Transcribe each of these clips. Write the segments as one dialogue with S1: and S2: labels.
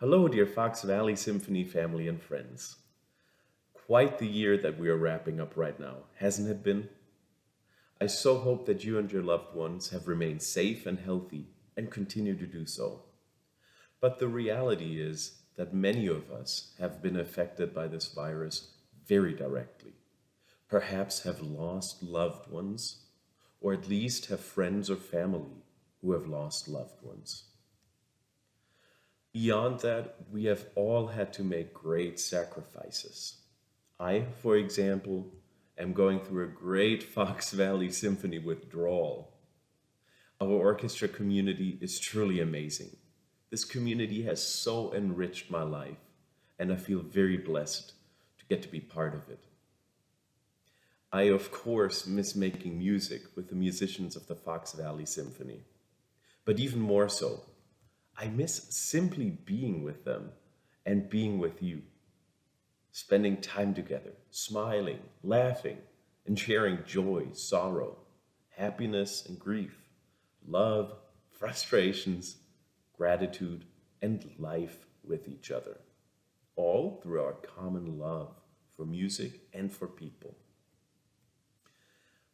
S1: Hello, dear Fox Valley Symphony family and friends. Quite the year that we are wrapping up right now, hasn't it been? I so hope that you and your loved ones have remained safe and healthy and continue to do so. But the reality is that many of us have been affected by this virus very directly. Perhaps have lost loved ones, or at least have friends or family who have lost loved ones. Beyond that, we have all had to make great sacrifices. I, for example, am going through a great Fox Valley Symphony withdrawal. Our orchestra community is truly amazing. This community has so enriched my life, and I feel very blessed to get to be part of it. I, of course, miss making music with the musicians of the Fox Valley Symphony, but even more so, I miss simply being with them and being with you, spending time together, smiling, laughing, and sharing joy, sorrow, happiness and grief, love, frustrations, gratitude, and life with each other, all through our common love for music and for people.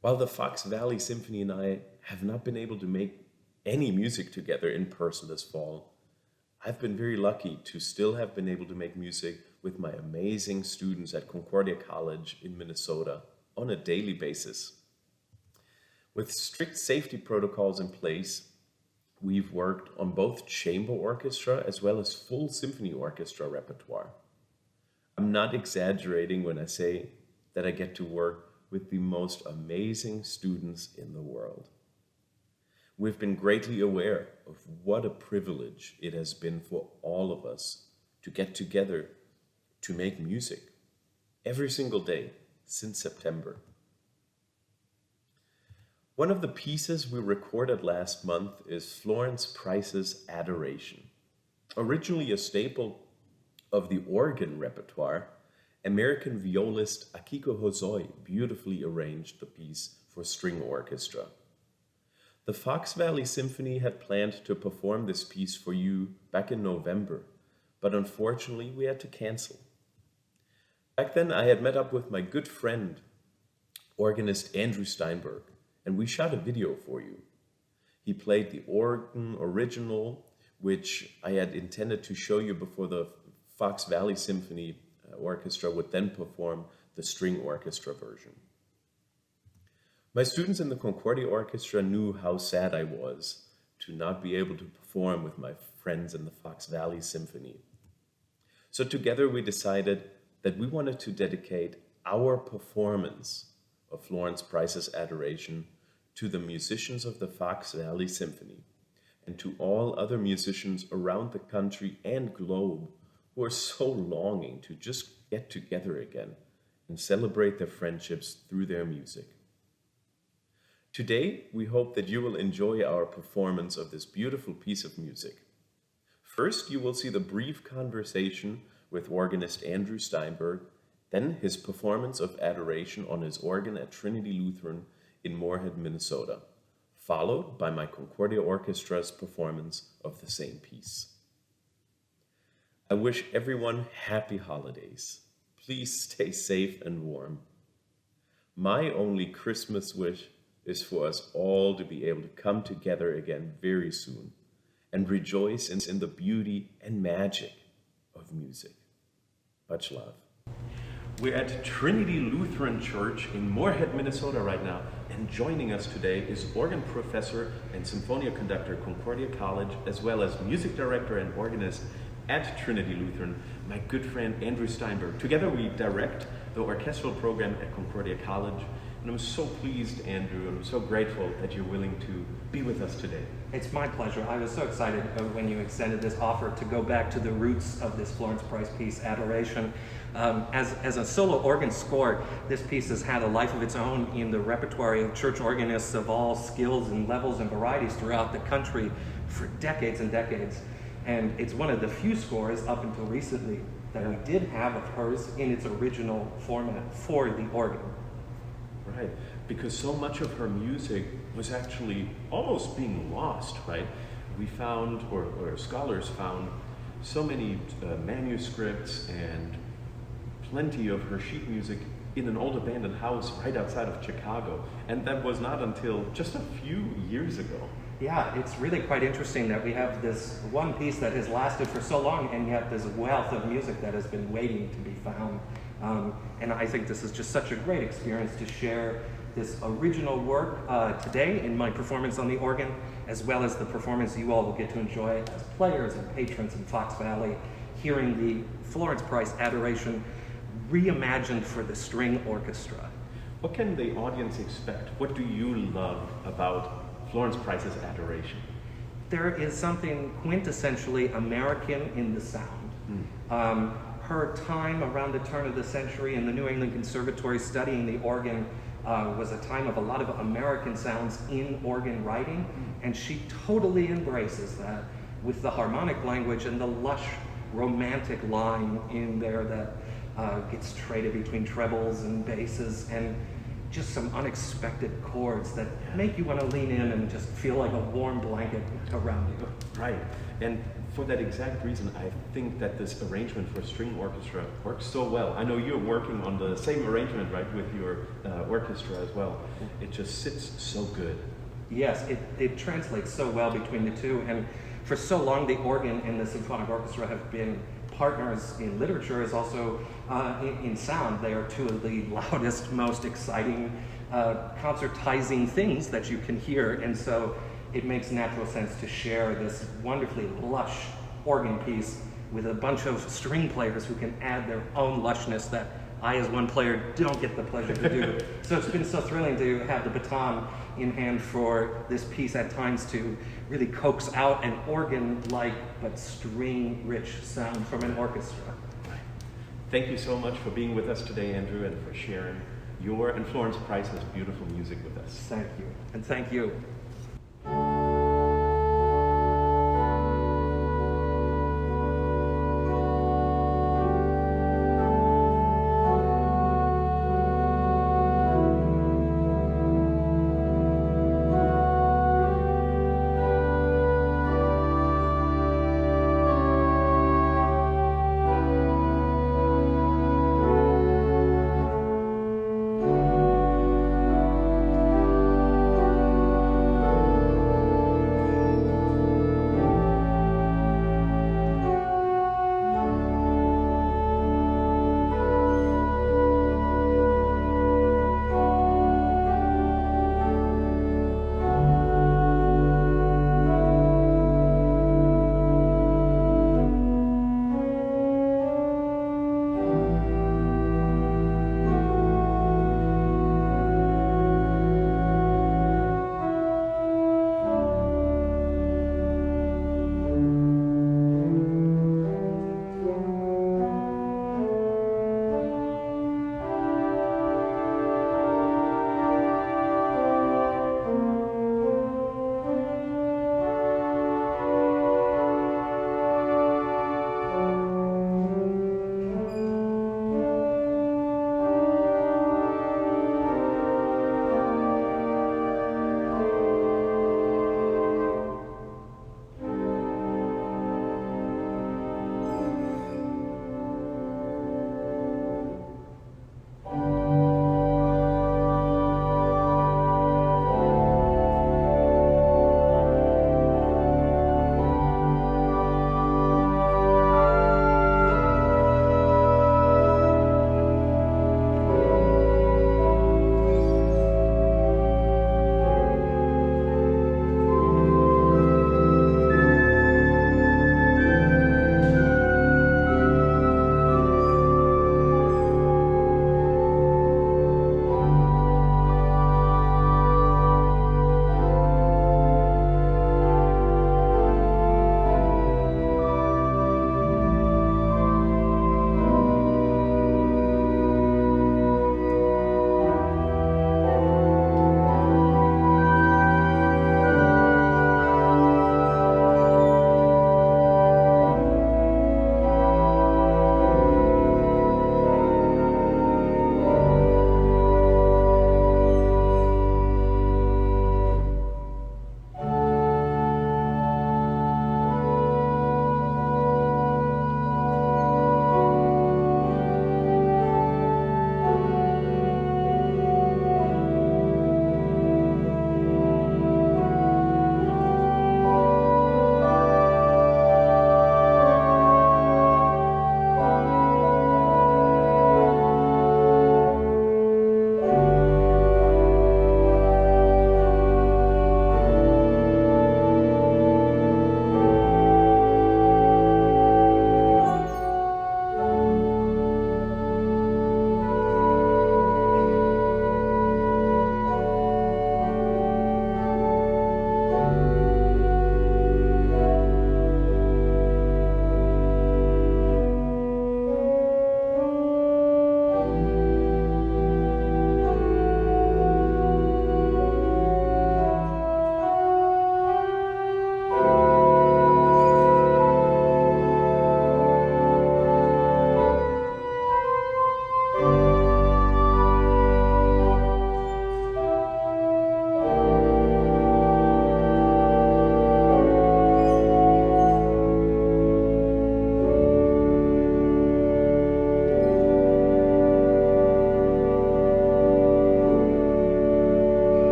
S1: While the Fox Valley Symphony and I have not been able to make any music together in person this fall, I've been very lucky to still have been able to make music with my amazing students at Concordia College in Minnesota on a daily basis. With strict safety protocols in place, we've worked on both chamber orchestra as well as full symphony orchestra repertoire. I'm not exaggerating when I say that I get to work with the most amazing students in the world. We've been greatly aware of what a privilege it has been for all of us to get together to make music every single day since September. One of the pieces we recorded last month is Florence Price's Adoration. Originally a staple of the organ repertoire, American violist Akiko Hosoi beautifully arranged the piece for string orchestra. The Fox Valley Symphony had planned to perform this piece for you back in November, but unfortunately we had to cancel. Back then I had met up with my good friend, organist Andrew Steinberg, and we shot a video for you. He played the organ original, which I had intended to show you before the Fox Valley Symphony Orchestra would then perform the string orchestra version. My students in the Concordia Orchestra knew how sad I was to not be able to perform with my friends in the Fox Valley Symphony. So together we decided that we wanted to dedicate our performance of Florence Price's Adoration to the musicians of the Fox Valley Symphony and to all other musicians around the country and globe who are so longing to just get together again and celebrate their friendships through their music. Today, we hope that you will enjoy our performance of this beautiful piece of music. First, you will see the brief conversation with organist Andrew Steinberg, then his performance of Adoration on his organ at Trinity Lutheran in Moorhead, Minnesota, followed by my Concordia Orchestra's performance of the same piece. I wish everyone happy holidays. Please stay safe and warm. My only Christmas wish is for us all to be able to come together again very soon and rejoice in the beauty and magic of music. Much love. We're at Trinity Lutheran Church in Moorhead, Minnesota right now, and joining us today is organ professor and symphonia conductor at Concordia College, as well as music director and organist at Trinity Lutheran, my good friend Andrew Steinberg. Together we direct the orchestral program at Concordia College. And I'm so pleased, Andrew, and I'm so grateful that you're willing to be with us today.
S2: It's my pleasure. I was so excited when you extended this offer to go back to the roots of this Florence Price piece, Adoration. As a solo organ score, this piece has had a life of its own in the repertoire of church organists of all skills and levels and varieties throughout the country for decades and decades. And it's one of the few scores up until recently that we did have of hers in its original format for the organ.
S1: Right, because so much of her music was actually almost being lost, right? We found, or scholars found, so many manuscripts and plenty of her sheet music in an old abandoned house right outside of Chicago. And that was not until just a few years ago.
S2: Yeah, it's really quite interesting that we have this one piece that has lasted for so long, and yet this wealth of music that has been waiting to be found. And I think this is just such a great experience to share this original work today in my performance on the organ, as well as the performance you all will get to enjoy as players and patrons in Fox Valley, hearing the Florence Price Adoration reimagined for the string orchestra.
S1: What can the audience expect? What do you love about Florence Price's Adoration?
S2: There is something quintessentially American in the sound. Her time around the turn of the century in the New England Conservatory studying the organ was a time of a lot of American sounds in organ writing, and she totally embraces that with the harmonic language and the lush romantic line in there that gets traded between trebles and basses, and just some unexpected chords that make you want to lean in and just feel like a warm blanket around you.
S1: Right, and for that exact reason, I think that this arrangement for string orchestra works so well. I know you're working on the same arrangement, right, with your orchestra as well. It just sits so good.
S2: Yes, it translates so well between the two, and for so long the organ and the symphonic orchestra have been partners in literature as also in sound. They are two of the loudest, most exciting concertizing things that you can hear, and so it makes natural sense to share this wonderfully lush organ piece with a bunch of string players who can add their own lushness that I, as one player, don't get the pleasure to do. So it's been so thrilling to have the baton in hand for this piece at times to really coax out an organ-like but string-rich sound from an orchestra.
S1: Thank you so much for being with us today, Andrew, and for sharing your and Florence Price's beautiful music with us.
S2: Thank you, and thank you.